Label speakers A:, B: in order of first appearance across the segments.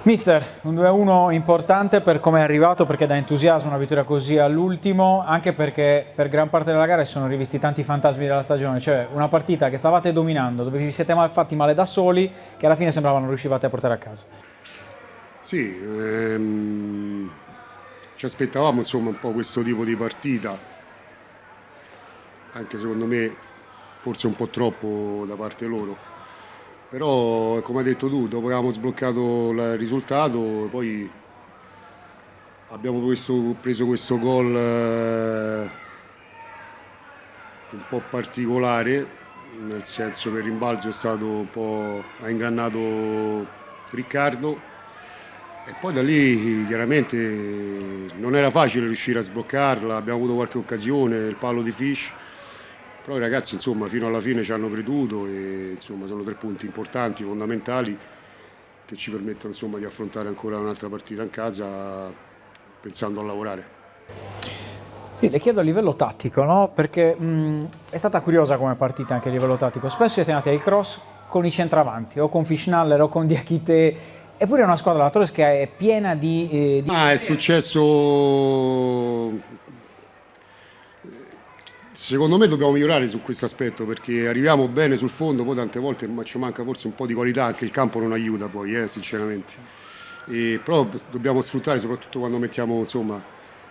A: Mister, un 2-1 importante per come è arrivato, perché dà entusiasmo una vittoria così all'ultimo, anche perché per gran parte della gara si sono rivisti tanti fantasmi della stagione, cioè una partita che stavate dominando, dove vi siete fatti male da soli, che alla fine sembrava non riuscivate a portare a casa.
B: Sì, ci aspettavamo insomma un po' questo tipo di partita, anche secondo me forse un po' troppo da parte loro. Però come hai detto tu, dopo che avevamo sbloccato il risultato, poi abbiamo preso questo gol un po' particolare, nel senso che il rimbalzo è stato un po', ha ingannato Riccardo. E poi da lì chiaramente non era facile riuscire a sbloccarla, abbiamo avuto qualche occasione, il palo di Fish, però i ragazzi insomma fino alla fine ci hanno creduto e insomma sono 3 punti importanti, fondamentali, che ci permettono insomma di affrontare ancora un'altra partita in casa pensando a lavorare.
A: Sì, le chiedo a livello tattico, no? Perché è stata curiosa come partita anche a livello tattico. Spesso siete andati ai cross con i centravanti, o con Fischnaller o con Diakite, eppure è una squadra, la Torres, che è piena di...
B: È successo. Secondo me dobbiamo migliorare su questo aspetto perché arriviamo bene sul fondo, poi tante volte ma ci manca forse un po' di qualità, anche il campo non aiuta poi, sinceramente. Però dobbiamo sfruttare, soprattutto quando mettiamo insomma,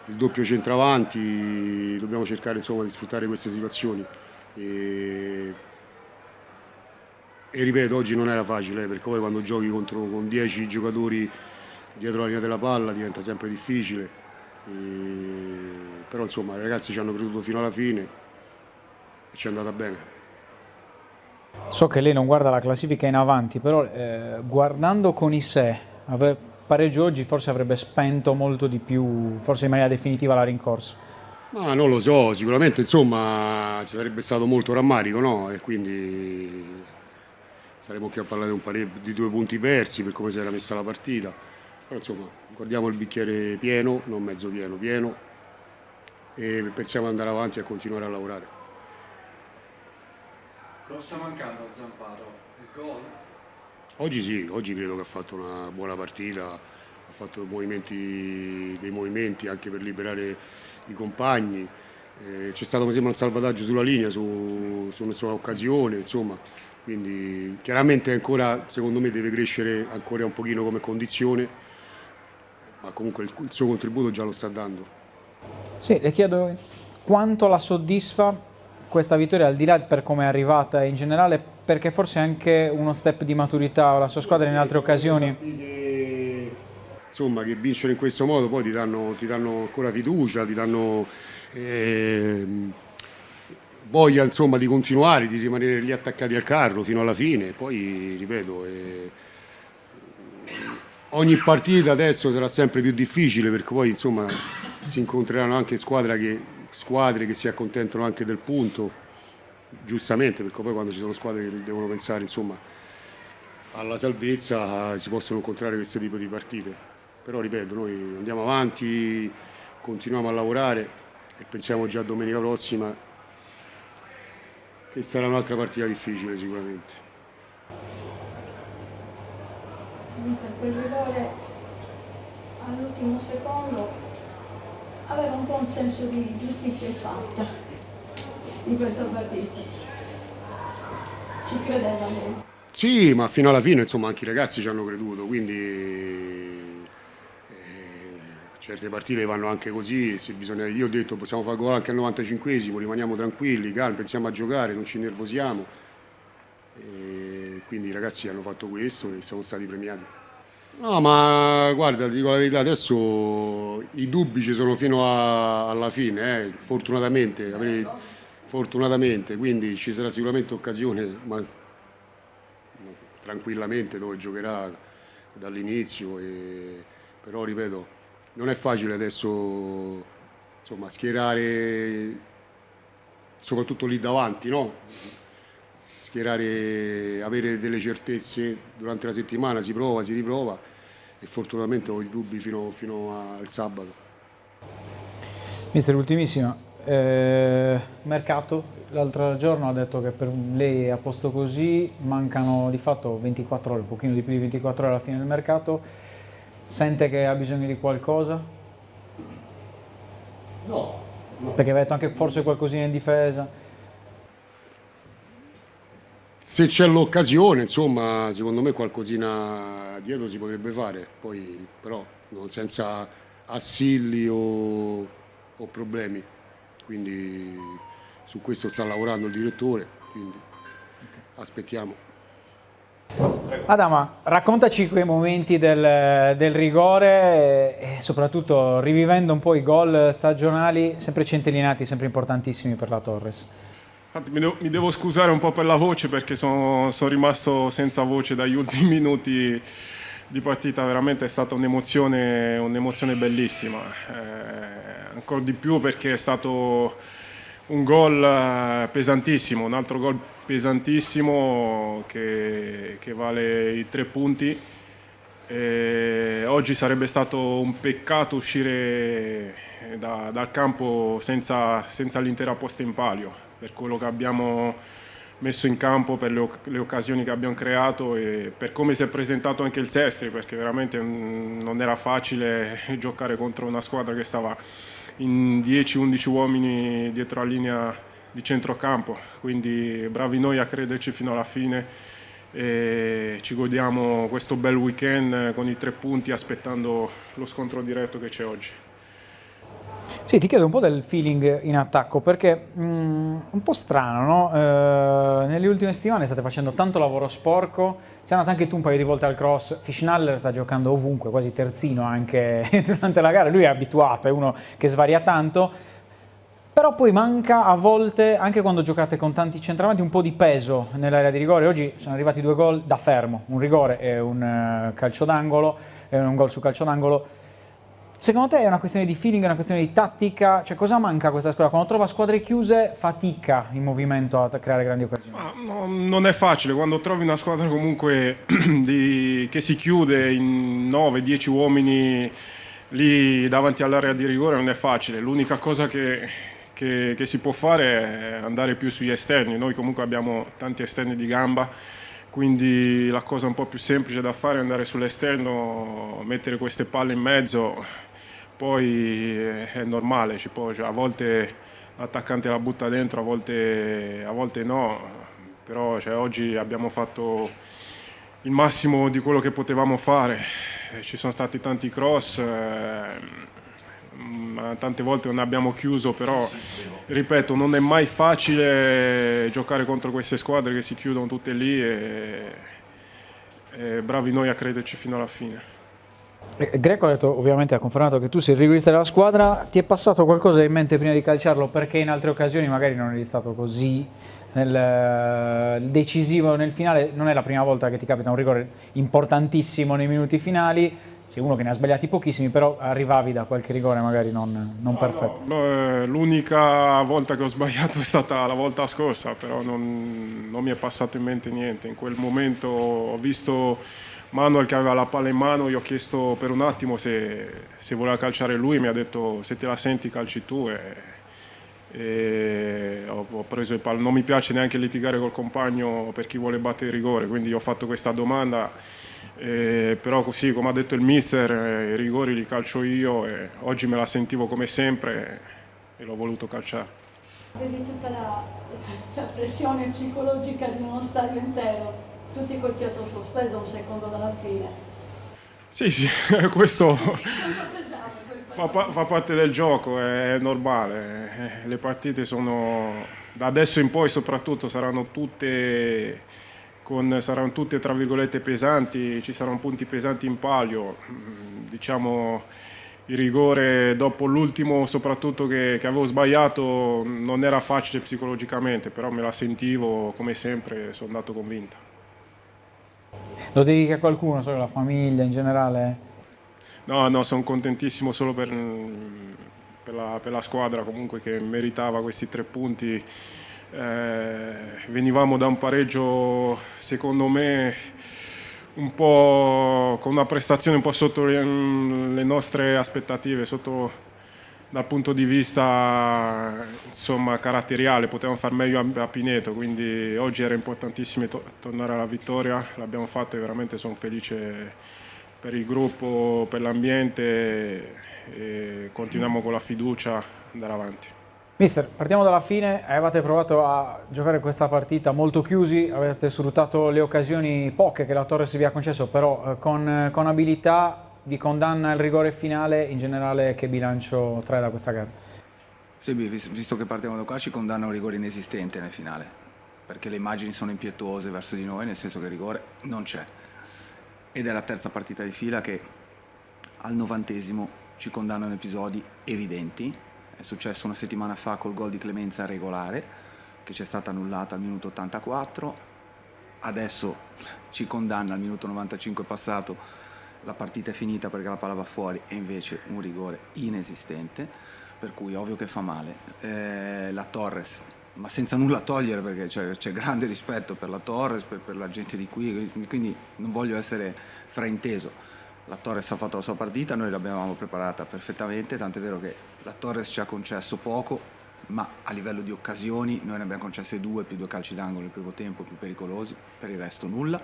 B: il doppio centravanti, dobbiamo cercare insomma, di sfruttare queste situazioni. E ripeto, oggi non era facile, perché poi quando giochi con 10 giocatori dietro la linea della palla diventa sempre difficile. Però insomma i ragazzi ci hanno creduto fino alla fine e ci è andata bene.
A: So che lei non guarda la classifica in avanti, però guardando con i sé, aver pareggio oggi forse avrebbe spento molto di più, forse in maniera definitiva, la rincorsa.
B: Ma non lo so, sicuramente insomma ci sarebbe stato molto rammarico, no? E quindi saremmo qui a parlare di 2 punti persi per come si era messa la partita. Però insomma guardiamo il bicchiere pieno, non mezzo pieno, pieno, e pensiamo ad andare avanti e a continuare a lavorare.
C: Cosa sta mancando a Zamparo? Il gol?
B: Oggi sì, oggi credo che ha fatto una buona partita, ha fatto dei movimenti anche per liberare i compagni. C'è stato mi sembra un salvataggio sulla linea su una sua occasione, insomma, quindi chiaramente ancora secondo me deve crescere ancora un pochino come condizione, ma comunque il suo contributo già lo sta dando.
A: Sì, le chiedo quanto la soddisfa questa vittoria, al di là per come è arrivata in generale, perché forse è anche uno step di maturità, la sua squadra in altre occasioni.
B: Partite, insomma, che vincere in questo modo poi ti danno ancora fiducia, ti danno voglia insomma, di continuare, di rimanere lì attaccati al carro fino alla fine. Poi ripeto, ogni partita adesso sarà sempre più difficile perché poi insomma si incontreranno anche squadre che si accontentano anche del punto, giustamente, perché poi quando ci sono squadre che devono pensare insomma alla salvezza si possono incontrare questo tipo di partite. Però ripeto, noi andiamo avanti, continuiamo a lavorare e pensiamo già a domenica prossima che sarà un'altra partita difficile sicuramente.
D: Mister, quel rigore all'ultimo secondo aveva un po' un senso di giustizia fatta in questa partita. Ci credeva lei.
B: Sì, ma fino alla fine insomma anche i ragazzi ci hanno creduto, quindi certe partite vanno anche così, se bisogna, io ho detto possiamo fare gol anche al 95esimo, rimaniamo tranquilli, calmi, pensiamo a giocare, non ci nervosiamo. Quindi i ragazzi hanno fatto questo e siamo stati premiati. No, ma guarda, ti dico la verità, adesso i dubbi ci sono fino alla fine, fortunatamente, quindi ci sarà sicuramente occasione, ma tranquillamente dove giocherà dall'inizio, però ripeto, non è facile adesso insomma, schierare soprattutto lì davanti, no? schierare, avere delle certezze durante la settimana, si prova, si riprova e fortunatamente ho i dubbi fino al sabato.
A: Mister, ultimissimo, mercato, l'altro giorno ha detto che per lei è a posto così, mancano di fatto 24 ore, un pochino di più di 24 ore alla fine del mercato, sente che ha bisogno di qualcosa?
B: No,
A: Perché aveva detto anche forse qualcosina in difesa.
B: se c'è l'occasione, insomma, secondo me qualcosina dietro si potrebbe fare, poi però senza assilli o problemi. Quindi su questo sta lavorando il direttore, quindi aspettiamo.
A: Adama, raccontaci quei momenti del rigore e soprattutto rivivendo un po' i gol stagionali, sempre centellinati, sempre importantissimi per la Torres.
E: Infatti, mi devo scusare un po' per la voce perché sono rimasto senza voce dagli ultimi minuti di partita. Veramente è stata un'emozione bellissima, ancora di più perché è stato un gol pesantissimo, un altro gol pesantissimo che vale i 3 punti. Oggi sarebbe stato un peccato uscire dal campo senza l'intera posta in palio, per quello che abbiamo messo in campo, per le occasioni che abbiamo creato e per come si è presentato anche il Sestri, perché veramente non era facile giocare contro una squadra che stava in 10-11 uomini dietro la linea di centrocampo, quindi bravi noi a crederci fino alla fine e ci godiamo questo bel weekend con i 3 punti aspettando lo scontro diretto che c'è oggi.
A: Sì, ti chiedo un po' del feeling in attacco perché un po' strano, no? Nelle ultime settimane state facendo tanto lavoro sporco, sei andato anche tu un paio di volte al cross, Fischnaller sta giocando ovunque, quasi terzino anche durante la gara, lui è abituato, è uno che svaria tanto, però poi manca a volte, anche quando giocate con tanti centravanti, un po' di peso nell'area di rigore. Oggi sono arrivati 2 gol da fermo, un rigore e un calcio d'angolo, un gol su calcio d'angolo. Secondo te è una questione di feeling, è una questione di tattica? Cioè, cosa manca a questa squadra? Quando trova squadre chiuse fatica in movimento a creare grandi occasioni.
E: No, non è facile, quando trovi una squadra comunque che si chiude in 9-10 uomini lì davanti all'area di rigore non è facile. L'unica cosa che si può fare è andare più sugli esterni. Noi comunque abbiamo tanti esterni di gamba, quindi la cosa un po' più semplice da fare è andare sull'esterno, mettere queste palle in mezzo. Poi è normale, a volte l'attaccante la butta dentro, a volte no, però oggi abbiamo fatto il massimo di quello che potevamo fare. Ci sono stati tanti cross, tante volte non abbiamo chiuso, però ripeto, non è mai facile giocare contro queste squadre che si chiudono tutte lì e bravi noi a crederci fino alla fine.
A: Greco ha detto, ovviamente ha confermato che tu sei il rigorista della squadra, ti è passato qualcosa in mente prima di calciarlo perché in altre occasioni magari non eri stato così decisivo nel finale, non è la prima volta che ti capita un rigore importantissimo nei minuti finali, sei uno che ne ha sbagliati pochissimi, però arrivavi da qualche rigore magari non perfetto.
E: No, l'unica volta che ho sbagliato è stata la volta scorsa, però non mi è passato in mente niente. In quel momento ho visto Manuel che aveva la palla in mano, gli ho chiesto per un attimo se voleva calciare lui, mi ha detto se te la senti calci tu e ho preso il pallone. Non mi piace neanche litigare col compagno per chi vuole battere il rigore, quindi ho fatto questa domanda, però così come ha detto il mister i rigori li calcio io e oggi me la sentivo come sempre e l'ho voluto calciare.
D: Vedi tutta la pressione psicologica di uno stadio intero, tutti col fiato sospeso un secondo dalla fine.
E: Sì, questo fa parte del gioco, è normale. Le partite sono, da adesso in poi soprattutto, saranno tutte tra virgolette pesanti, ci saranno punti pesanti in palio. Diciamo, il rigore dopo l'ultimo soprattutto che avevo sbagliato non era facile psicologicamente, però me la sentivo come sempre, sono andato convinto.
A: Lo dedichi a qualcuno, solo alla famiglia in generale?
E: No, sono contentissimo solo per la squadra comunque che meritava questi 3 punti. venivamo da un pareggio, secondo me, un po' con una prestazione un po' sotto le nostre aspettative, dal punto di vista insomma caratteriale. Potevamo far meglio a Pineto, quindi oggi era importantissimo tornare alla vittoria, l'abbiamo fatto e veramente sono felice per il gruppo, per l'ambiente, e continuiamo con la fiducia ad andare avanti.
A: Mister, partiamo dalla fine. Avevate provato a giocare questa partita molto chiusi, avete sfruttato le occasioni poche che la Torres vi ha concesso, però con abilità. Vi condanna il rigore finale, in generale che bilancio trae da questa gara?
F: Sì, visto che partiamo da qua, ci condanna un rigore inesistente nel finale, perché le immagini sono impietose verso di noi, nel senso che il rigore non c'è. Ed è la terza partita di fila che al 90° ci condannano episodi evidenti. È successo una settimana fa col gol di clemenza regolare, che ci è stata annullata al minuto 84. Adesso ci condanna al minuto 95 passato, la partita è finita perché la palla va fuori, e invece un rigore inesistente, per cui ovvio che fa male. La Torres, ma senza nulla togliere, perché c'è grande rispetto per la Torres, per la gente di qui, quindi non voglio essere frainteso. La Torres ha fatto la sua partita, noi l'abbiamo preparata perfettamente, tant'è vero che la Torres ci ha concesso poco, ma a livello di occasioni noi ne abbiamo concesse 2, più 2 calci d'angolo nel primo tempo, più pericolosi, per il resto nulla.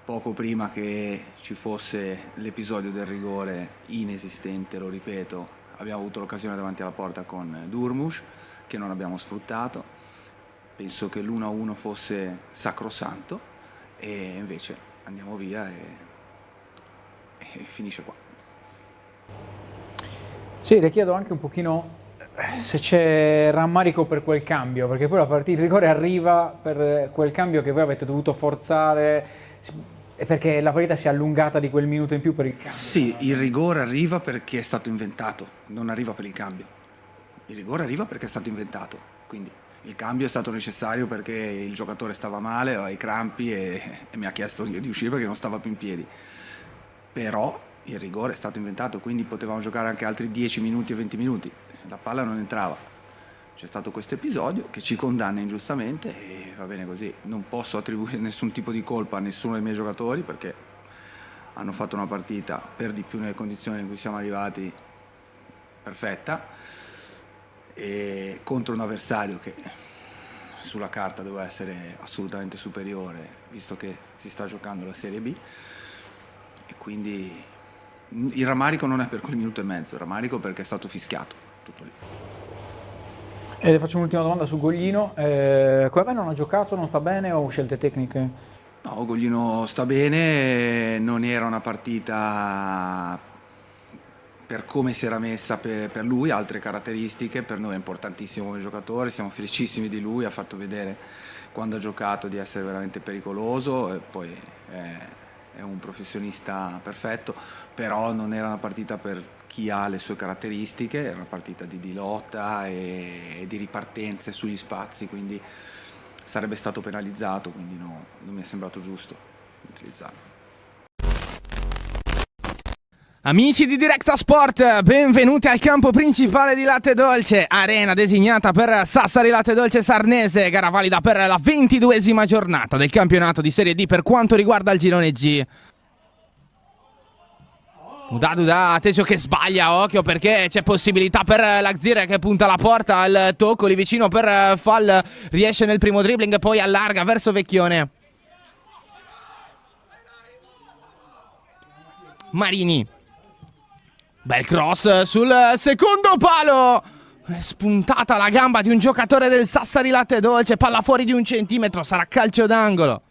F: Poco prima che ci fosse l'episodio del rigore inesistente, lo ripeto, abbiamo avuto l'occasione davanti alla porta con Durmush, che non abbiamo sfruttato. Penso che l'1-1 fosse sacrosanto, e invece andiamo via e finisce qua.
A: Sì, le chiedo anche un pochino se c'è rammarico per quel cambio, perché poi la partita, il rigore arriva per quel cambio che voi avete dovuto forzare, e perché la partita si è allungata di quel minuto in più per il cambio.
F: Sì, il rigore arriva perché è stato inventato, non arriva per il cambio. Il rigore arriva perché è stato inventato, quindi il cambio è stato necessario perché il giocatore stava male, aveva i crampi e mi ha chiesto di uscire perché non stava più in piedi. Però il rigore è stato inventato, quindi potevamo giocare anche altri 10 minuti e 20 minuti, la palla non entrava. C'è stato questo episodio che ci condanna ingiustamente e va bene così. Non posso attribuire nessun tipo di colpa a nessuno dei miei giocatori, perché hanno fatto una partita, per di più nelle condizioni in cui siamo arrivati, perfetta, e contro un avversario che sulla carta doveva essere assolutamente superiore, visto che si sta giocando la Serie B. E quindi il rammarico non è per quel minuto e mezzo, il rammarico perché è stato fischiato, tutto lì.
A: E le faccio un'ultima domanda su Goglino. Come mai non ha giocato? Non sta bene o scelte tecniche?
F: No, Goglino sta bene, non era una partita per come si era messa per lui, altre caratteristiche. Per noi è importantissimo come giocatore, siamo felicissimi di lui, ha fatto vedere quando ha giocato di essere veramente pericoloso, e poi è un professionista perfetto, però non era una partita per chi ha le sue caratteristiche, era una partita di lotta e di ripartenze sugli spazi, quindi sarebbe stato penalizzato, quindi non mi è sembrato giusto utilizzarlo.
G: Amici di Directa Sport, benvenuti al campo principale di Latte Dolce, arena designata per Sassari Latte Dolce Sarnese, gara valida per la 22esima giornata del campionato di Serie D per quanto riguarda il girone G. Duda, atteso che sbaglia, occhio perché c'è possibilità per l'Axire che punta la porta, al tocco lì vicino per Fall, riesce nel primo dribbling, poi allarga verso Vecchione. Marini. Bel cross sul secondo palo. È spuntata la gamba di un giocatore del Sassari Latte Dolce. Palla fuori di 1 centimetro. Sarà calcio d'angolo.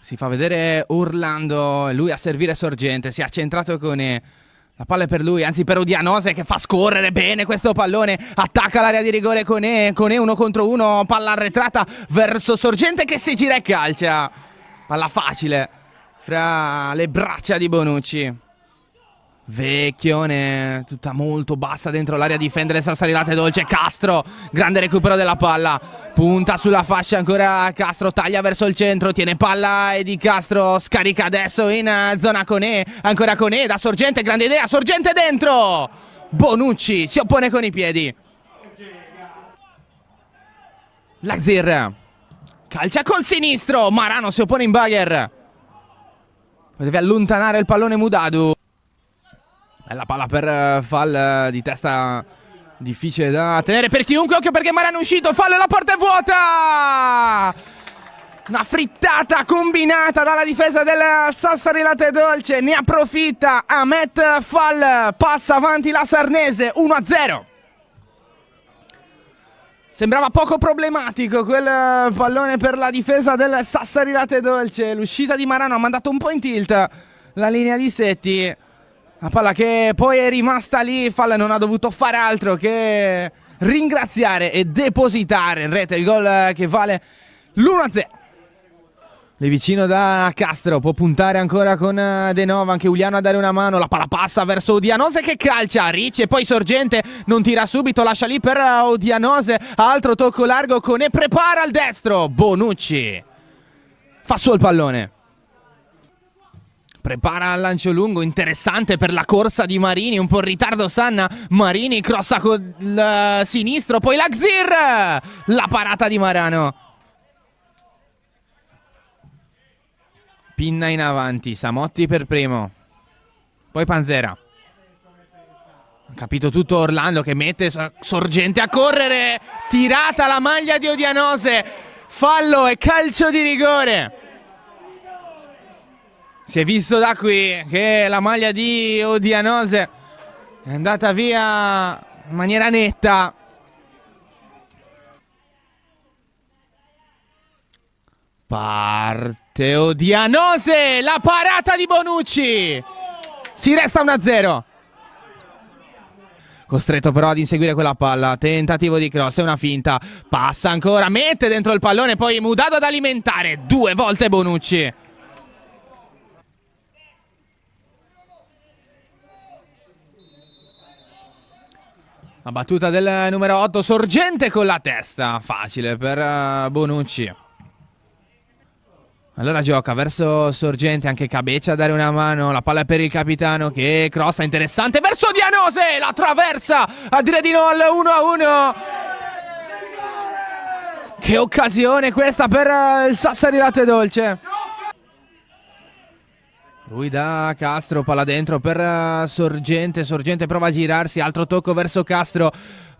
G: Si fa vedere Orlando. Lui a servire Sorgente. Si è accentrato con la palla è per lui, anzi per Udianose, che fa scorrere bene questo pallone. Attacca l'area di rigore con 1 contro 1. Palla arretrata verso Sorgente che si gira e calcia. Palla facile fra le braccia di Bonucci. Vecchione, tutta molto bassa dentro l'area a difendere Sassari Latte Dolce. Castro, grande recupero della palla, punta sulla fascia ancora Castro, taglia verso il centro, tiene palla e Di Castro scarica adesso in zona Conè, ancora Conè da Sorgente, grande idea, Sorgente dentro, Bonucci si oppone con i piedi. Lagzir calcia col sinistro, Marano si oppone in bugger, deve allontanare il pallone Mudadu. Bella palla per Fall di testa, difficile da tenere per chiunque. Occhio perché Marano è uscito, fallo, la porta è vuota. Una frittata combinata dalla difesa del Sassari Latte Dolce, ne approfitta Ahmet Fall, passa avanti la Sarnese 1-0. Sembrava poco problematico quel pallone per la difesa del Sassari Latte Dolce. L'uscita di Marano ha mandato un po' in tilt la linea di Setti. La palla che poi è rimasta lì, Fall non ha dovuto fare altro che ringraziare e depositare in rete il gol che vale l'1-0. Lì vicino da Castro, può puntare ancora con De Nova, anche Uliano a dare una mano, la palla passa verso Odianose che calcia, Ricci e poi Sorgente, non tira subito, lascia lì per Odianose, altro tocco largo con e prepara al destro, Bonucci fa su il pallone. Prepara il lancio lungo, interessante per la corsa di Marini, un po' in ritardo Sanna, Marini crossa con il sinistro, poi Lagzir, la parata di Marano. Pinna in avanti, Samotti per primo, poi Panzera. Ha capito tutto Orlando che mette Sorgente a correre, tirata la maglia di Odianose, fallo e calcio di rigore. Si è visto da qui che la maglia di Odianose è andata via in maniera netta. Parte Odianose, la parata di Bonucci. Si resta 1-0. Costretto però ad inseguire quella palla. Tentativo di cross, è una finta. Passa ancora, mette dentro il pallone, poi Mudado ad alimentare. 2 volte Bonucci. La battuta del numero 8, Sorgente con la testa. Facile per Bonucci. Allora gioca verso Sorgente, anche Cabeccia a dare una mano, la palla è per il capitano che crossa, interessante, verso Odianose, la traversa a dire di no al 1-1. Che occasione questa per il Sassari Latte Dolce. Lui da Castro, palla dentro per Sorgente, Sorgente prova a girarsi, altro tocco verso Castro,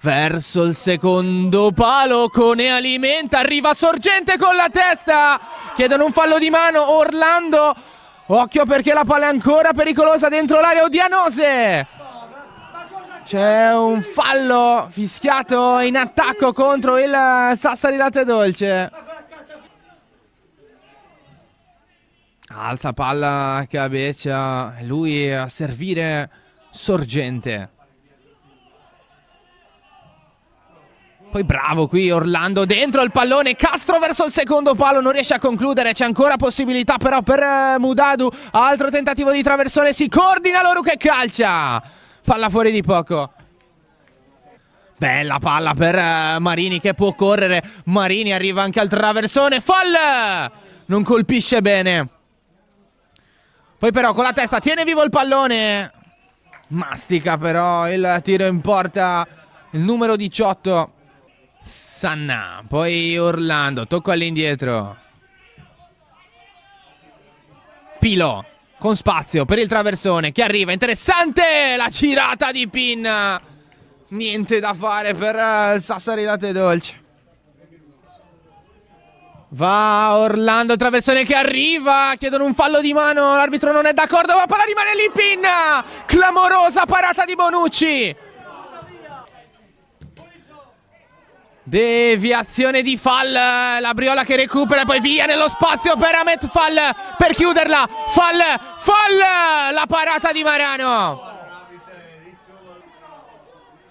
G: verso il secondo palo, Cone alimenta, arriva Sorgente con la testa, chiedono un fallo di mano, Orlando, occhio perché la palla è ancora pericolosa dentro l'area, Odianose, c'è un fallo fischiato in attacco contro il Sassari Latte Dolce. Alza palla Cabeccia, lui a servire Sorgente. Poi bravo qui Orlando, dentro il pallone, Castro verso il secondo palo, non riesce a concludere, c'è ancora possibilità però per Mudadu, altro tentativo di traversone, si coordina Loru che calcia, palla fuori di poco. Bella palla per Marini che può correre, Marini arriva anche al traversone, fall, non colpisce bene. Poi però con la testa tiene vivo il pallone, mastica però il tiro in porta il numero 18 Sanna, poi Orlando, tocco all'indietro, Pilo con spazio per il traversone che arriva, interessante la girata di Pinna, niente da fare per il Sassari Latte Dolce. Va Orlando, traversone che arriva, chiedono un fallo di mano, l'arbitro non è d'accordo, ma palla rimane lì Pinna, clamorosa parata di Bonucci. Deviazione di Fall, la Briola che recupera, poi via nello spazio per Ahmet Fall, per chiuderla, Fall, la parata di Marano.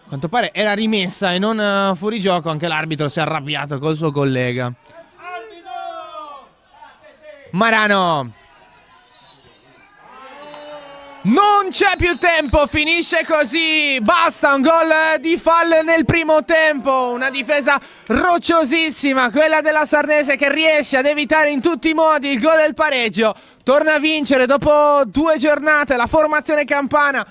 G: A quanto pare era rimessa e non fuori gioco, anche l'arbitro si è arrabbiato col suo collega. Marano, non c'è più tempo, finisce così, basta, un gol di Fall nel primo tempo, una difesa rocciosissima, quella della Sarnese che riesce ad evitare in tutti i modi il gol del pareggio, torna a vincere dopo 2 giornate la formazione campana,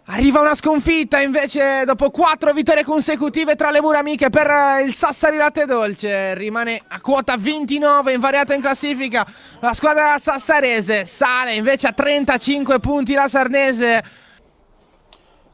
G: Arriva una sconfitta invece dopo 4 vittorie consecutive tra le mura amiche per il Sassari Latte Dolce. Rimane a quota 29, invariata in classifica. La squadra sassarese sale invece a 35 punti la Sarnese.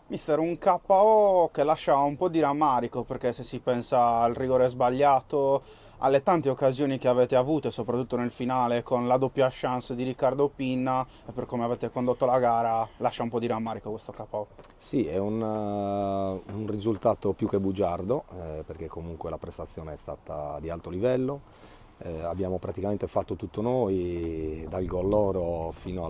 H: Mister, un KO che lascia un po' di rammarico, perché se si pensa al rigore sbagliato, alle tante occasioni che avete avuto, e soprattutto nel finale con la doppia chance di Riccardo Pinna, e per come avete condotto la gara, lascia un po' di rammarico questo KO.
I: Sì, è un risultato più che bugiardo, perché comunque la prestazione è stata di alto livello. Abbiamo praticamente fatto tutto noi, dal gol loro fino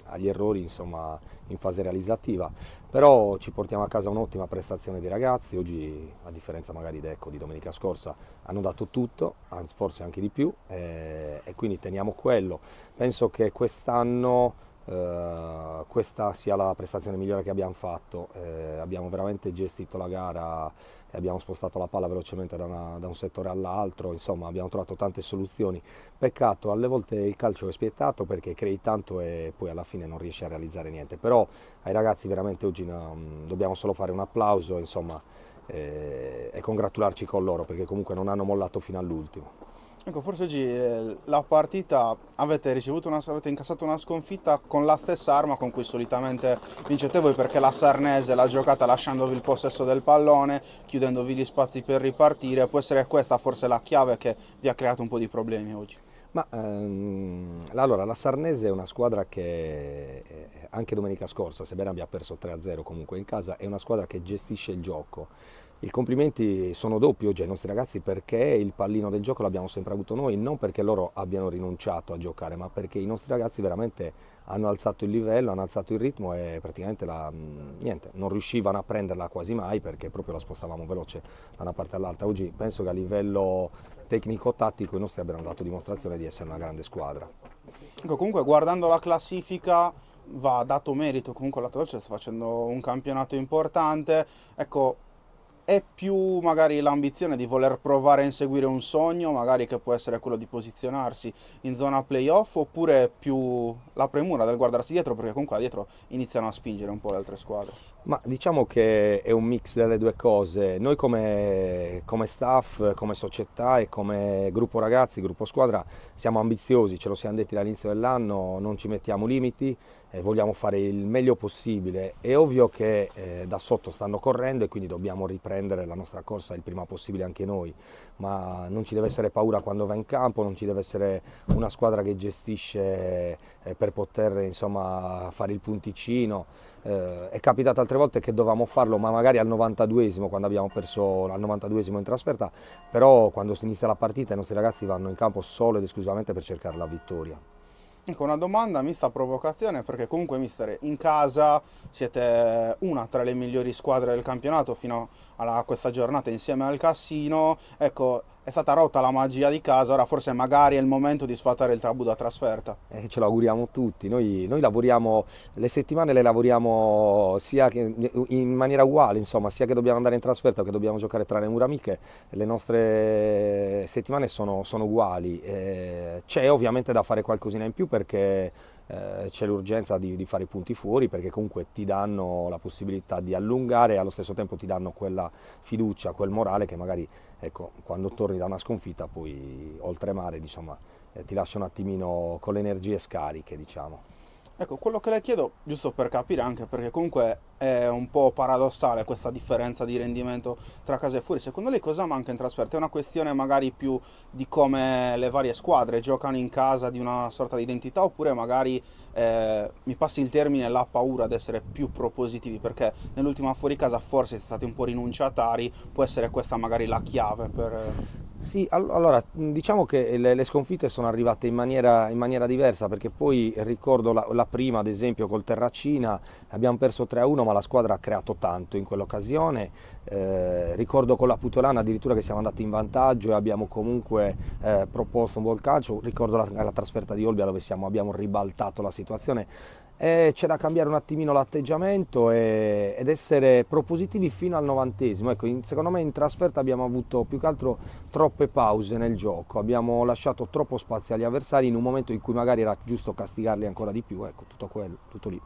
I: agli errori, insomma, in fase realizzativa, però ci portiamo a casa un'ottima prestazione dei ragazzi. Oggi, a differenza magari di domenica scorsa, hanno dato tutto, anzi forse anche di più, e quindi teniamo quello. Penso che quest'anno questa sia la prestazione migliore che abbiamo fatto. Abbiamo veramente gestito la gara e abbiamo spostato la palla velocemente da un settore all'altro, insomma abbiamo trovato tante soluzioni. Peccato, alle volte il calcio è spietato perché crei tanto e poi alla fine non riesci a realizzare niente, però ai ragazzi veramente oggi dobbiamo solo fare un applauso, insomma, e congratularci con loro, perché comunque non hanno mollato fino all'ultimo.
H: Ecco, forse oggi la partita avete incassato una sconfitta con la stessa arma con cui solitamente vincete voi, perché la Sarnese l'ha giocata lasciandovi il possesso del pallone, chiudendovi gli spazi per ripartire. Può essere questa forse la chiave che vi ha creato un po' di problemi oggi?
I: Ma allora, la Sarnese è una squadra che anche domenica scorsa, sebbene abbia perso 3-0 comunque in casa, è una squadra che gestisce il gioco. I complimenti sono doppi oggi ai nostri ragazzi, perché il pallino del gioco l'abbiamo sempre avuto noi, non perché loro abbiano rinunciato a giocare, ma perché i nostri ragazzi veramente hanno alzato il livello, hanno alzato il ritmo e praticamente niente, non riuscivano a prenderla quasi mai, perché proprio la spostavamo veloce da una parte all'altra. Oggi penso che a livello tecnico-tattico i nostri abbiano dato dimostrazione di essere una grande squadra.
H: Ecco, comunque guardando la classifica va dato merito, comunque la Dolce sta facendo un campionato importante. Ecco, è più magari l'ambizione di voler provare a inseguire un sogno, magari che può essere quello di posizionarsi in zona playoff, oppure più la premura del guardarsi dietro, perché comunque dietro iniziano a spingere un po' le altre squadre?
I: Ma diciamo che è un mix delle due cose. Noi come staff, come società e come gruppo ragazzi, gruppo squadra siamo ambiziosi, ce lo siamo detti dall'inizio dell'anno, non ci mettiamo limiti, vogliamo fare il meglio possibile. È ovvio che da sotto stanno correndo e quindi dobbiamo riprendere la nostra corsa il prima possibile anche noi, ma non ci deve essere paura quando va in campo, non ci deve essere una squadra che gestisce per poter, insomma, fare il punticino. È capitato altre volte che dovevamo farlo, ma magari al 92esimo, quando abbiamo perso al 92esimo in trasferta, però quando si inizia la partita i nostri ragazzi vanno in campo solo ed esclusivamente per cercare la vittoria.
H: Ecco, una domanda mista provocazione, perché comunque mister, in casa siete una tra le migliori squadre del campionato fino a questa giornata insieme al Cassino. Ecco, è stata rotta la magia di casa, ora forse magari è il momento di sfatare il tabù da trasferta.
I: Ce lo auguriamo tutti, noi lavoriamo, le settimane le lavoriamo sia che in maniera uguale, insomma, sia che dobbiamo andare in trasferta o che dobbiamo giocare tra le mura amiche, le nostre settimane sono uguali. C'è ovviamente da fare qualcosina in più, perché c'è l'urgenza di fare i punti fuori, perché comunque ti danno la possibilità di allungare e allo stesso tempo ti danno quella fiducia, quel morale che magari, ecco, quando torni da una sconfitta poi oltremare, diciamo, ti lascia un attimino con le energie scariche, diciamo.
H: Ecco, quello che le chiedo, giusto per capire, anche perché comunque è un po' paradossale questa differenza di rendimento tra casa e fuori, secondo lei cosa manca in trasferta? È una questione magari più di come le varie squadre giocano in casa, di una sorta di identità, oppure magari, mi passi il termine, la paura ad essere più propositivi, perché nell'ultima fuoricasa forse siete stati un po' rinunciatari, può essere questa magari la chiave per...
I: Sì, allora diciamo che le sconfitte sono arrivate in maniera diversa, perché poi ricordo la prima, ad esempio col Terracina, abbiamo perso 3-1, ma la squadra ha creato tanto in quell'occasione. Ricordo con la Putolana addirittura che siamo andati in vantaggio e abbiamo comunque proposto un buon calcio. Ricordo la trasferta di Olbia dove abbiamo ribaltato la situazione. C'è da cambiare un attimino l'atteggiamento ed essere propositivi fino al 90esimo. Ecco, secondo me in trasferta abbiamo avuto più che altro troppe pause nel gioco, abbiamo lasciato troppo spazio agli avversari in un momento in cui magari era giusto castigarli ancora di più. Ecco, tutto lì.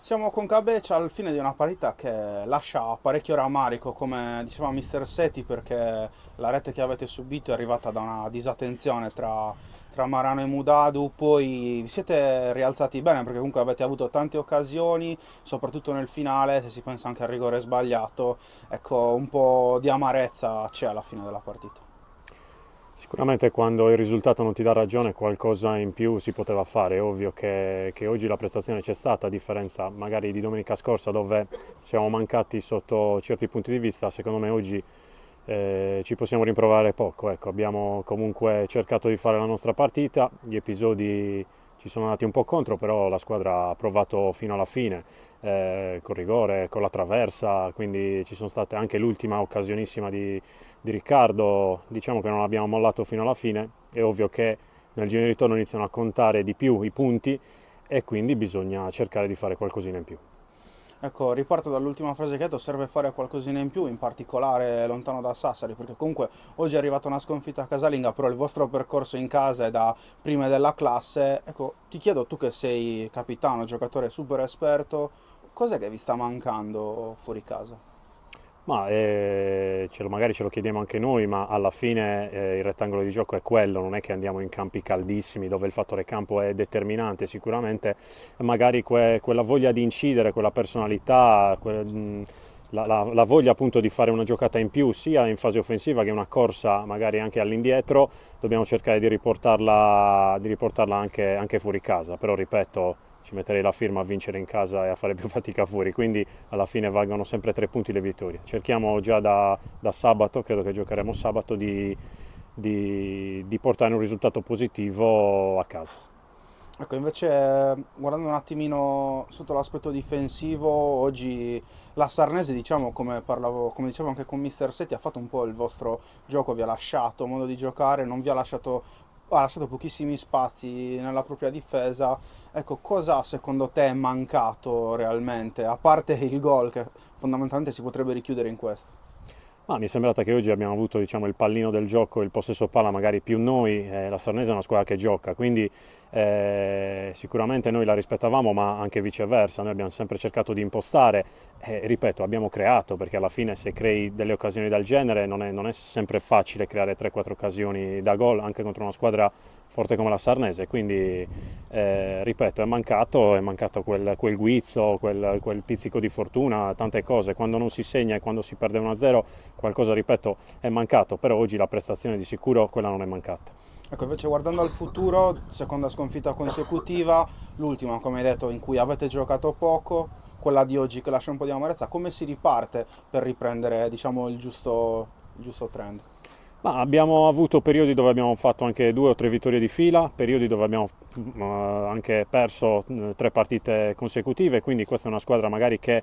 H: Siamo con Cabec al fine di una partita che lascia parecchio rammarico, come diceva Mister Setti, perché la rete che avete subito è arrivata da una disattenzione tra Marano e Mudadu. Poi vi siete rialzati bene perché comunque avete avuto tante occasioni, soprattutto nel finale, se si pensa anche al rigore sbagliato. Ecco, un po' di amarezza c'è alla fine della partita.
J: Sicuramente quando il risultato non ti dà ragione qualcosa in più si poteva fare. È ovvio che oggi la prestazione c'è stata, a differenza magari di domenica scorsa dove siamo mancati sotto certi punti di vista. Secondo me oggi ci possiamo rimproverare poco. Ecco, abbiamo comunque cercato di fare la nostra partita, gli episodi ci sono andati un po' contro, però la squadra ha provato fino alla fine, col rigore, con la traversa, quindi ci sono state anche l'ultima occasionissima di Riccardo. Diciamo che non abbiamo mollato fino alla fine. È ovvio che nel giro di ritorno iniziano a contare di più i punti e quindi bisogna cercare di fare qualcosina in più.
H: Ecco, riparto dall'ultima frase che hai detto, serve fare qualcosina in più, in particolare lontano da Sassari, perché comunque oggi è arrivata una sconfitta casalinga, però il vostro percorso in casa è da prime della classe. Ecco, ti chiedo, tu che sei capitano, giocatore super esperto, cos'è che vi sta mancando fuori casa?
J: Ma magari ce lo chiediamo anche noi, ma alla fine il rettangolo di gioco è quello, non è che andiamo in campi caldissimi dove il fattore campo è determinante. Sicuramente magari quella voglia di incidere, quella personalità, la voglia appunto di fare una giocata in più sia in fase offensiva che una corsa magari anche all'indietro, dobbiamo cercare di riportarla anche fuori casa. Però ripeto, ci metterei la firma a vincere in casa e a fare più fatica fuori, quindi alla fine valgono sempre 3 punti le vittorie. Cerchiamo già da sabato, credo che giocheremo sabato, di portare un risultato positivo a casa.
H: Ecco, invece guardando un attimino sotto l'aspetto difensivo, oggi la Sarnese, diciamo, come dicevo anche con Mister Setti, ha fatto un po' il vostro gioco, vi ha lasciato modo di giocare, non vi ha lasciato pochissimi spazi nella propria difesa. Ecco, cosa secondo te è mancato realmente, a parte il gol che fondamentalmente si potrebbe richiudere in questo?
J: Mi è sembrata che oggi abbiamo avuto, diciamo, il pallino del gioco, il possesso palla magari più noi. La Sarnese è una squadra che gioca, quindi sicuramente noi la rispettavamo, ma anche viceversa. Noi abbiamo sempre cercato di impostare, ripeto, abbiamo creato, perché alla fine se crei delle occasioni del genere non è sempre facile creare 3-4 occasioni da gol anche contro una squadra forte come la Sarnese. Quindi ripeto, è mancato quel guizzo, quel pizzico di fortuna, tante cose. Quando non si segna e quando si perde 1-0 qualcosa, ripeto, è mancato, però oggi la prestazione di sicuro quella non è mancata.
H: Ecco, invece guardando al futuro, seconda sconfitta consecutiva, l'ultima come hai detto in cui avete giocato poco, quella di oggi che lascia un po' di amarezza, come si riparte per riprendere, diciamo, il giusto trend?
J: Abbiamo avuto periodi dove abbiamo fatto anche 2 o 3 vittorie di fila, periodi dove abbiamo anche perso 3 partite consecutive, quindi questa è una squadra magari che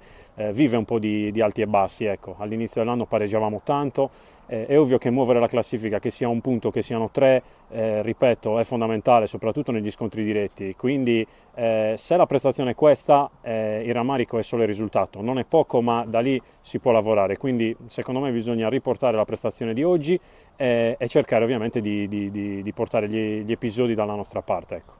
J: vive un po' di alti e bassi. Ecco, all'inizio dell'anno pareggiavamo tanto, è ovvio che muovere la classifica, che sia un punto, che siano 3, ripeto, è fondamentale, soprattutto negli scontri diretti. Quindi se la prestazione è questa, il rammarico è solo il risultato, non è poco, ma da lì si può lavorare. Quindi secondo me bisogna riportare la prestazione di oggi e cercare ovviamente di portare gli episodi dalla nostra parte. Ecco.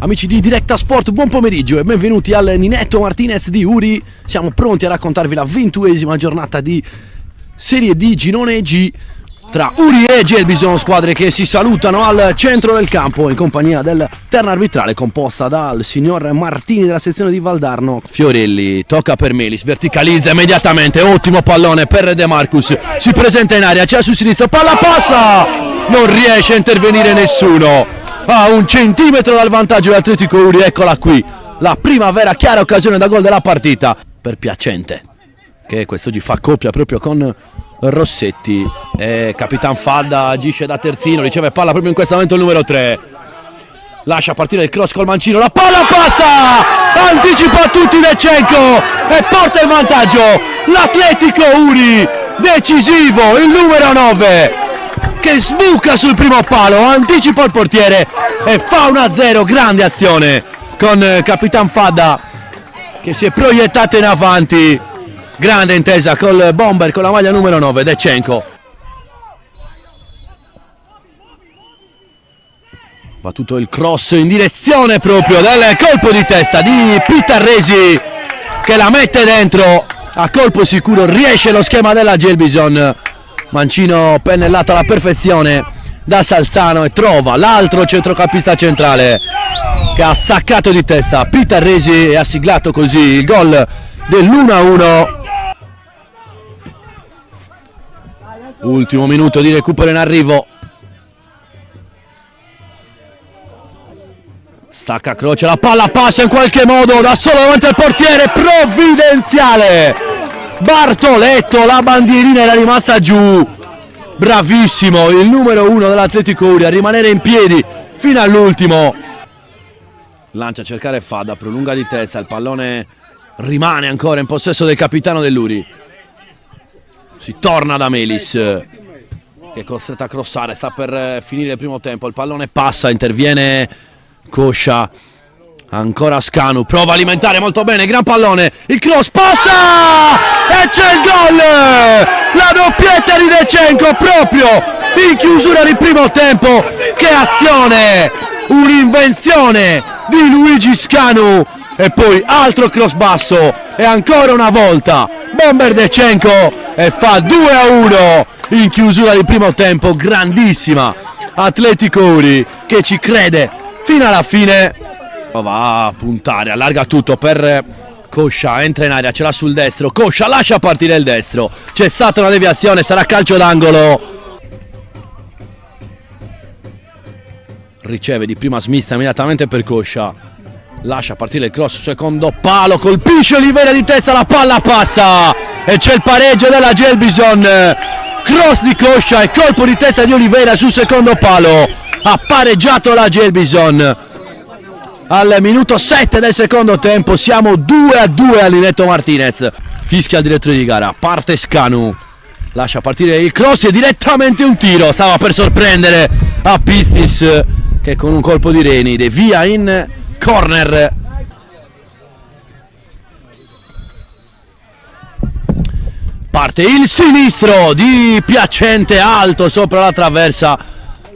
K: Amici di Directa Sport, buon pomeriggio e benvenuti al Ninetto Martinez di Uri. Siamo pronti a raccontarvi la 20ª giornata di Serie D Girone G tra Uri e Gelbison, squadre che si salutano al centro del campo in compagnia del terna arbitrale composta dal signor Martini della sezione di Valdarno. Fiorelli, tocca per Melis, verticalizza immediatamente, ottimo pallone per De Marcus, si presenta in aria, c'è su sinistra, palla passa, non riesce a intervenire nessuno. A 1 centimetro dal vantaggio dell'Atletico Uri, eccola qui, la prima vera chiara occasione da gol della partita per Piacente, che quest'oggi fa coppia proprio con Rossetti. E Capitan Fadda agisce da terzino, riceve palla proprio in questo momento il numero 3, lascia partire il cross col mancino, la palla passa, anticipa a tutti Dechenko e porta in vantaggio l'Atletico Uri, decisivo il numero 9 che sbuca sul primo palo, anticipa il portiere e fa 1-0, grande azione con Capitan Fadda che si è proiettato in avanti, grande intesa col bomber con la maglia numero 9, Dechenko. Va tutto il cross in direzione proprio del colpo di testa di Pitarresi che la mette dentro, a colpo sicuro riesce lo schema della Gelbison. Mancino pennellato alla perfezione da Salzano e trova l'altro centrocampista centrale che ha staccato di testa Pitarresi e ha siglato così il gol dell'1-1. Ultimo minuto di recupero in arrivo. Stacca Croce, la palla passa in qualche modo da solo davanti al portiere, provvidenziale Bartoletto, la bandierina era rimasta giù, bravissimo il numero 1 dell'Atletico Uri a rimanere in piedi fino all'ultimo. Lancia a cercare Fadda, prolunga di testa, il pallone rimane ancora in possesso del capitano dell'Uri. Si torna da Melis che è costretto a crossare, sta per finire il primo tempo, il pallone passa, interviene Coscia, ancora Scanu, prova a alimentare molto bene, gran pallone, il cross passa e c'è il gol, la doppietta di Dechenko proprio in chiusura di primo tempo. Che azione, un'invenzione di Luigi Scanu e poi altro cross basso e ancora una volta bomber Dechenko e fa 2-1 in chiusura di primo tempo. Grandissima Atletico Uri che ci crede fino alla fine, va a puntare, allarga tutto per Coscia, entra in aria, ce l'ha sul destro, Coscia lascia partire il destro, c'è stata una deviazione, sarà calcio d'angolo. Riceve di prima smista immediatamente per Coscia, lascia partire il cross, secondo palo, colpisce Oliveira di testa, la palla passa e c'è il pareggio della Gelbison. Cross di Coscia e colpo di testa di Oliveira sul secondo palo, ha pareggiato la Gelbison. Al minuto 7 del secondo tempo siamo 2-2 al Ninetto Martinez. Fischia il direttore di gara, parte Scanu, lascia partire il cross e direttamente un tiro, stava per sorprendere a Pistis che con un colpo di Reni devia in corner. Parte il sinistro di Piacente, alto sopra la traversa,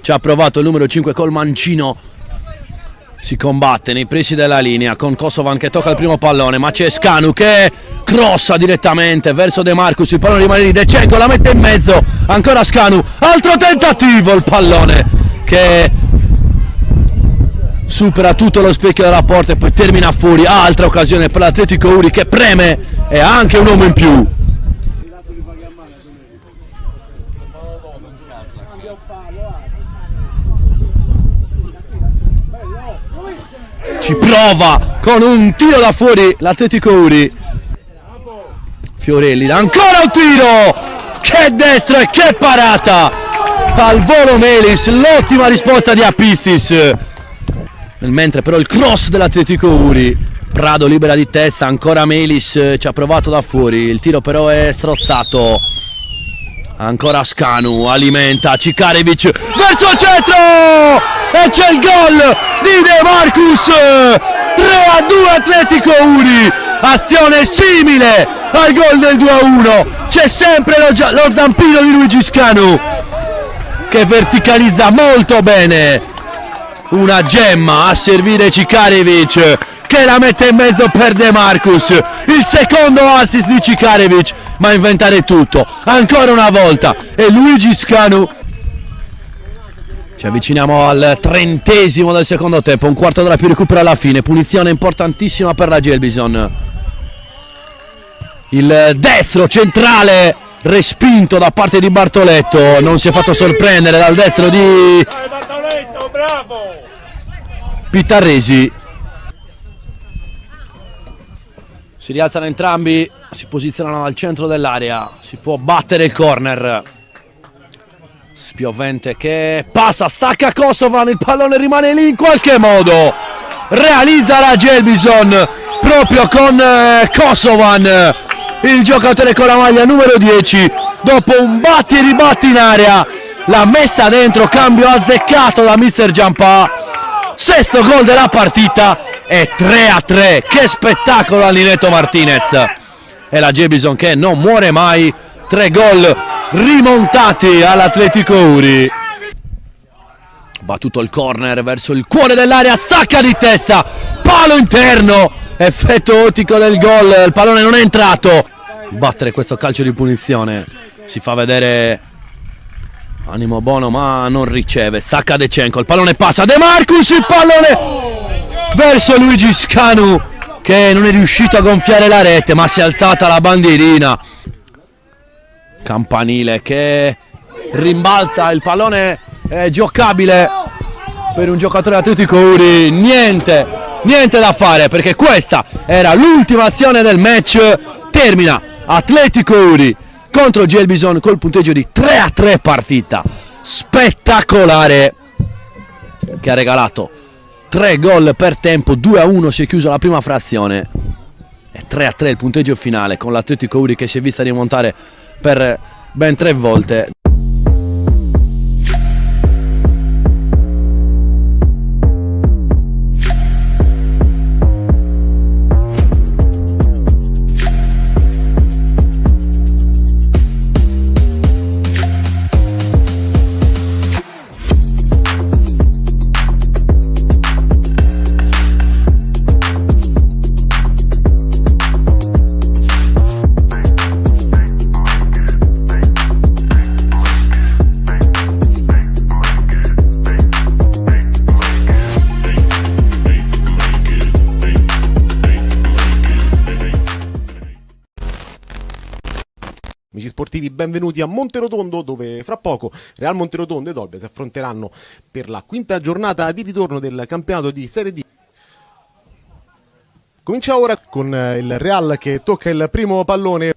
K: ci ha provato il numero 5 col mancino. Si combatte nei pressi della linea con Kosovan che tocca il primo pallone, ma c'è Scanu che crossa direttamente verso De Marcus, il pallone rimane di Dechenko, la mette in mezzo, ancora Scanu, altro tentativo, il pallone che supera tutto lo specchio della porta e poi termina fuori. Altra occasione per l'Atletico Uri che preme e ha anche un uomo in più. Ci prova con un tiro da fuori l'Atletico Uri. Fiorelli, ancora un tiro, che destro e che parata al volo Melis, l'ottima risposta di Apistis. Nel mentre però il cross dell'Atletico Uri, Prado libera di testa, ancora Melis, ci ha provato da fuori, il tiro però è strozzato. Ancora Scanu, alimenta Cikarevic verso il centro e c'è il gol di De Marcus. 3-2 Atletico Uri, azione simile al gol del 2-1. C'è sempre lo zampino di Luigi Scanu che verticalizza molto bene una gemma a servire Cikarevic, che la mette in mezzo per De Marcus, il secondo assist di Cikarevic, ma a inventare tutto ancora una volta è Luigi Scanu. Ci avviciniamo al 30° del secondo tempo, un quarto d'ora più recupero alla fine, punizione importantissima per la Gelbison. Il destro centrale respinto da parte di Bartoletto, non si è fatto sorprendere dal destro di Pitarresi. Si rialzano entrambi, si posizionano al centro dell'area, si può battere il corner. Spiovente che passa, stacca Kosovan, il pallone rimane lì in qualche modo. Realizza la Gelbison proprio con Kosovan, il giocatore con la maglia numero 10, dopo un batti e ribatti in area, l'ha messa dentro, cambio azzeccato da Mr. Giampà. Sesto gol della partita e 3-3, che spettacolo a Lineto Martinez. E la Gelbison che non muore mai, 3 gol rimontati all'Atletico Uri. Battuto il corner verso il cuore dell'area, sacca di testa, palo interno, effetto ottico del gol, il pallone non è entrato. Battere questo calcio di punizione, si fa vedere animo buono ma non riceve, stacca Decenco, il pallone passa, De Marcus, il pallone verso Luigi Scanu che non è riuscito a gonfiare la rete, ma si è alzata la bandierina. Campanile che rimbalza, il pallone è giocabile per un giocatore Atletico Uri, niente da fare, perché questa era l'ultima azione del match. Termina Atletico Uri contro Gelbison col punteggio di 3-3, partita spettacolare che ha regalato 3 gol per tempo, 2-1 si è chiusa la prima frazione e 3-3 il punteggio finale, con l'Atletico Uri che si è vista rimontare per ben 3 volte.
L: Sportivi, benvenuti a Monterotondo, dove fra poco Real Monterotondo ed Olbia si affronteranno per la quinta giornata di ritorno del campionato di Serie D. Comincia ora con il Real che tocca il primo pallone.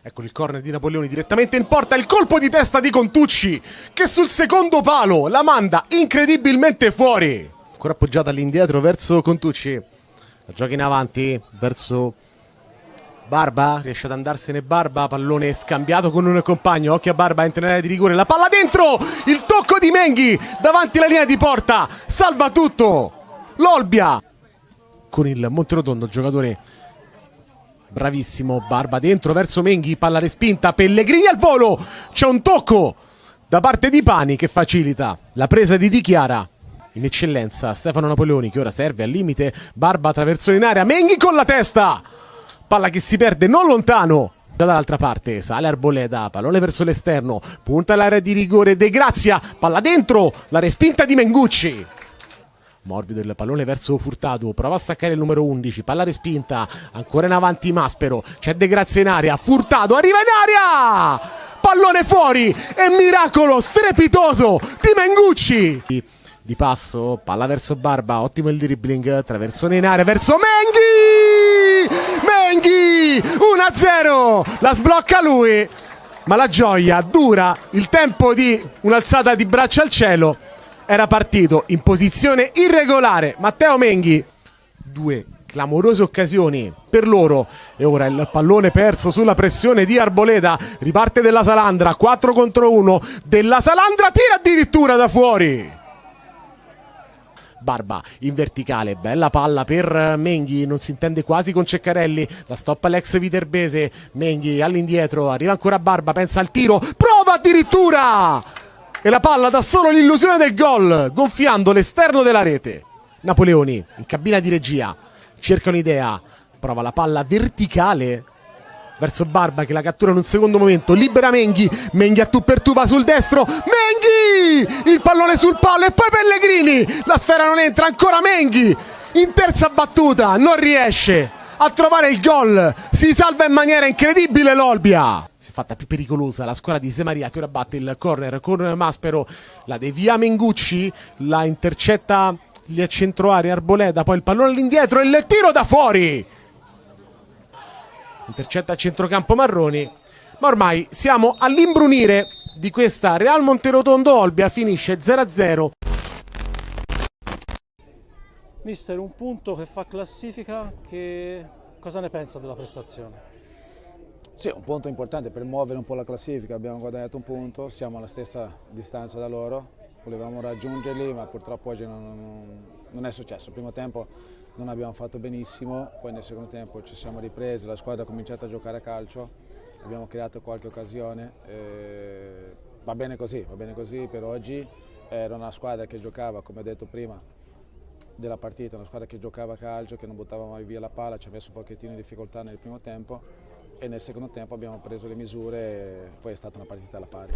L: Ecco il corner di Napoleoni direttamente in porta, il colpo di testa di Contucci che sul secondo palo la manda incredibilmente fuori. Ancora appoggiata all'indietro verso Contucci, la gioca in avanti verso Barba, riesce ad andarsene Barba, pallone scambiato con un compagno, occhio a Barba, entra in area di rigore, la palla dentro, il tocco di Menghi davanti alla linea di porta, salva tutto l'Olbia con il Monterotondo, giocatore bravissimo. Barba dentro verso Menghi, palla respinta, Pellegrini al volo, c'è un tocco da parte di Pani che facilita la presa di Di Chiara. In eccellenza Stefano Napoleoni che ora serve al limite, Barba attraverso in area, Menghi con la testa, palla che si perde non lontano. Dall'altra parte sale Arboleda, pallone verso l'esterno, punta all'area di rigore De Grazia, palla dentro, la respinta di Mengucci. Morbido il pallone verso Furtado, prova a staccare il numero 11, palla respinta, ancora in avanti Maspero, c'è De Grazia in area, Furtado arriva in area, pallone fuori e miracolo strepitoso di Mengucci. Di passo, palla verso Barba, ottimo il dribbling, traversone in area verso Menghi, 1-0, la sblocca lui, ma la gioia dura, il tempo di un'alzata di braccia al cielo, era partito in posizione irregolare Matteo Menghi, 2 clamorose occasioni per loro e ora il pallone perso sulla pressione di Arboleda, riparte della Salandra, 4 contro 1, della Salandra tira addirittura da fuori. Barba in verticale, bella palla per Menghi, non si intende quasi con Ceccarelli, la stoppa l'ex Viterbese, Menghi all'indietro, arriva ancora Barba, pensa al tiro, prova addirittura e la palla dà solo l'illusione del gol, gonfiando l'esterno della rete. Napoleoni in cabina di regia cerca un'idea, prova la palla verticale verso Barba che la cattura in un secondo momento, libera Menghi, Menghi a tu per tu, va sul destro, Menghi, il pallone sul palo e poi Pellegrini, la sfera non entra, ancora Menghi in terza battuta, non riesce a trovare il gol, si salva in maniera incredibile l'Olbia. Si è fatta più pericolosa la squadra di Semaria che ora batte il corner Maspero, la devia Mengucci, la intercetta gli a centro area Arboleda, poi il pallone all'indietro e il tiro da fuori. Intercetta a centrocampo Marroni, ma ormai siamo all'imbrunire di questa Real Monterotondo Olbia, finisce 0-0.
M: Mister, un punto che fa classifica, che cosa ne pensa della prestazione?
N: Sì, un punto importante per muovere un po' la classifica, abbiamo guadagnato un punto, siamo alla stessa distanza da loro, volevamo raggiungerli ma purtroppo oggi non è successo. Il primo tempo non abbiamo fatto benissimo, poi nel secondo tempo ci siamo ripresi, la squadra ha cominciato a giocare a calcio, abbiamo creato qualche occasione, va bene così per oggi. Era una squadra che giocava, come detto prima della partita, una squadra che giocava a calcio, che non buttava mai via la palla, ci ha messo un pochettino di difficoltà nel primo tempo e nel secondo tempo abbiamo preso le misure e poi è stata una partita alla pari.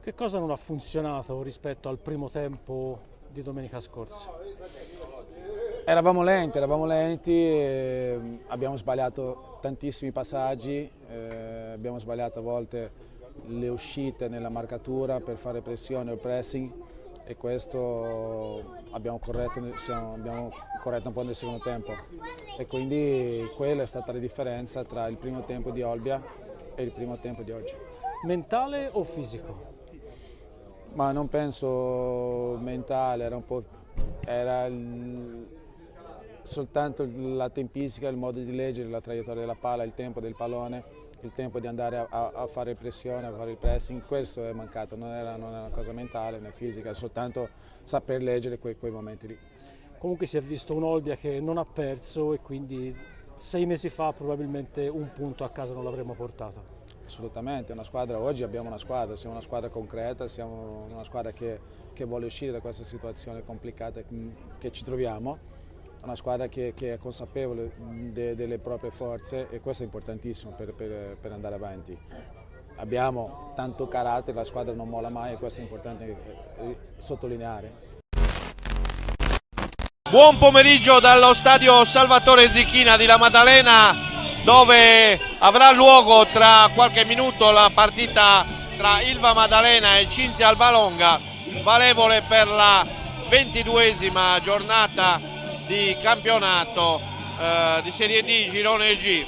M: Che cosa non ha funzionato rispetto al primo tempo di domenica scorsa?
N: Eravamo lenti, abbiamo sbagliato tantissimi passaggi, abbiamo sbagliato a volte le uscite nella marcatura per fare pressione o pressing e questo abbiamo corretto un po' nel secondo tempo e quindi quella è stata la differenza tra il primo tempo di Olbia e il primo tempo di oggi.
M: Mentale o fisico?
N: Ma non penso mentale, era soltanto la tempistica, il modo di leggere la traiettoria della palla, il tempo del pallone, il tempo di andare a fare pressione, a fare il pressing, questo è mancato, non era una cosa mentale né fisica, è soltanto saper leggere quei momenti lì.
M: Comunque si è visto un Olbia che non ha perso e quindi 6 mesi fa probabilmente un punto a casa non l'avremmo portato.
N: Assolutamente, oggi abbiamo una squadra, siamo una squadra concreta, siamo una squadra che vuole uscire da questa situazione complicata che ci troviamo, una squadra che è consapevole delle proprie forze e questo è importantissimo per andare avanti. Abbiamo tanto carattere, la squadra non molla mai e questo è importante sottolineare.
K: Buon pomeriggio dallo stadio Salvatore Zicchina di La Maddalena, dove avrà luogo tra qualche minuto la partita tra Ilva Maddalena e Cinzia Albalonga, valevole per la 22esima giornata di campionato di Serie D Girone G.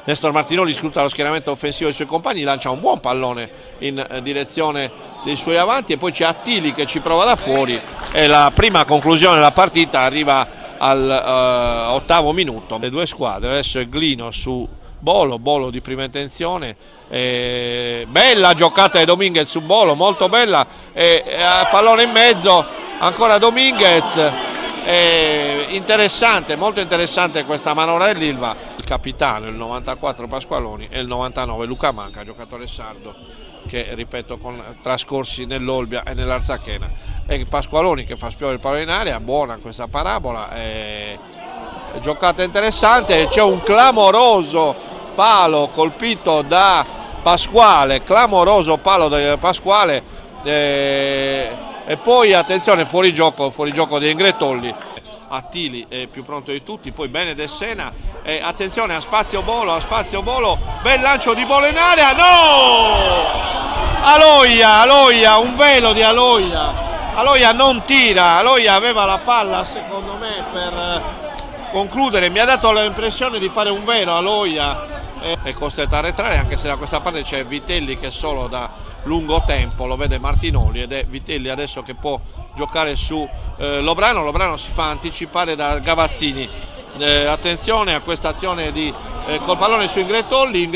K: Nestor Martinoli sfrutta lo schieramento offensivo dei suoi compagni, lancia un buon pallone in direzione dei suoi avanti e poi c'è Attili che ci prova da fuori e la prima conclusione della partita arriva all'8° minuto. Le due squadre, adesso è Glino su Bolo di prima intenzione, bella giocata di Dominguez su Bolo, molto bella, pallone in mezzo, ancora Dominguez, interessante, molto interessante questa manovra dell'Ilva. Il capitano, il 94 Pasqualoni e il 99 Luca Manca, giocatore sardo che ripeto con trascorsi nell'Olbia e nell'Arzachena, e Pasqualoni che fa spiovere il pallone in aria, buona questa parabola, giocata interessante, c'è un clamoroso palo colpito da Pasquale, clamoroso palo da Pasquale, e poi attenzione, fuori gioco di Ingretolli. Attili è più pronto di tutti, poi bene Dessena, attenzione a spazio Bolo, bel lancio di Bolo in area, no! Aloia, un velo di Aloia non tira, Aloia aveva la palla secondo me per concludere, mi ha dato l'impressione di fare un velo, Aloia è costretto a arretrare, anche se da questa parte c'è Vitelli che solo da lungo tempo lo vede Martinoli ed è Vitelli adesso che può giocare su Lobrano si fa anticipare da Gavazzini, attenzione a questa azione col pallone su Ingretolli,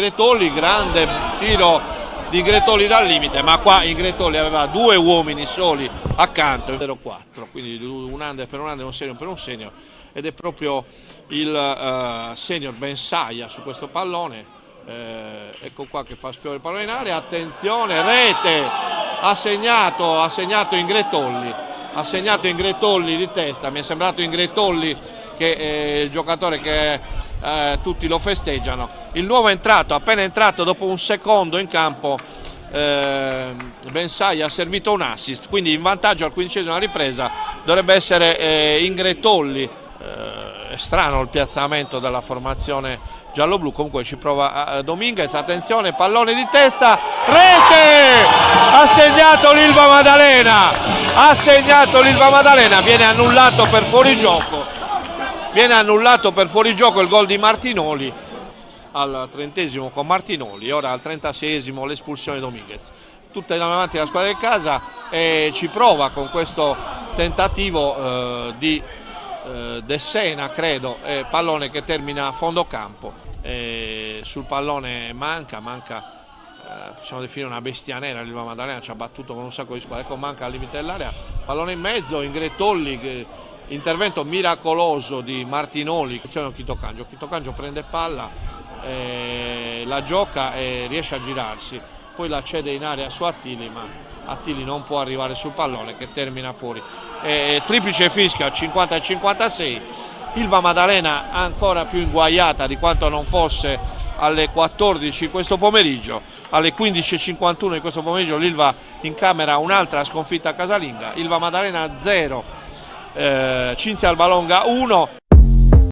K: grande tiro di Ingretolli dal limite, ma qua Ingretolli aveva due uomini soli accanto, 0-4, quindi un under per un under, un senior per un senior, ed è proprio il senior Bensaia su questo pallone, ecco qua che fa spiovere il pallone in area, attenzione, rete
O: ha segnato Ingretolli, di testa. Mi è sembrato Ingretolli che è il giocatore che tutti lo festeggiano. Il nuovo entrato, appena entrato dopo un secondo in campo, Bensai ha servito un assist, quindi in vantaggio al 15esima ripresa dovrebbe essere Ingretolli. È strano il piazzamento della formazione giallo-blu, comunque ci prova Dominguez. Attenzione, pallone di testa, rete! Ha segnato l'Ilva Maddalena, viene annullato per fuorigioco il gol di Martinoli al 30esimo con Martinoli, ora al 36esimo l'espulsione di Dominguez. Tutta davanti alla squadra di casa e ci prova con questo tentativo di De Sena, credo, pallone che termina a fondo campo. Sul pallone manca, possiamo definire una bestia nera. L'Ilva Maddalena ci ha battuto con un sacco di squadre, ecco, manca al limite dell'area, pallone in mezzo, Ingretolli, intervento miracoloso di Martinoli. Chitocangio prende palla, la gioca e riesce a girarsi, poi la cede in area su Attili, ma Attili non può arrivare sul pallone che termina fuori. Triplice fischia, 50-56. Ilva Maddalena ancora più inguaiata di quanto non fosse alle 14 questo pomeriggio. Alle 15:51 di questo pomeriggio l'Ilva incamera un'altra sconfitta casalinga. Ilva Maddalena 0, Cinzia Alba Longa 1.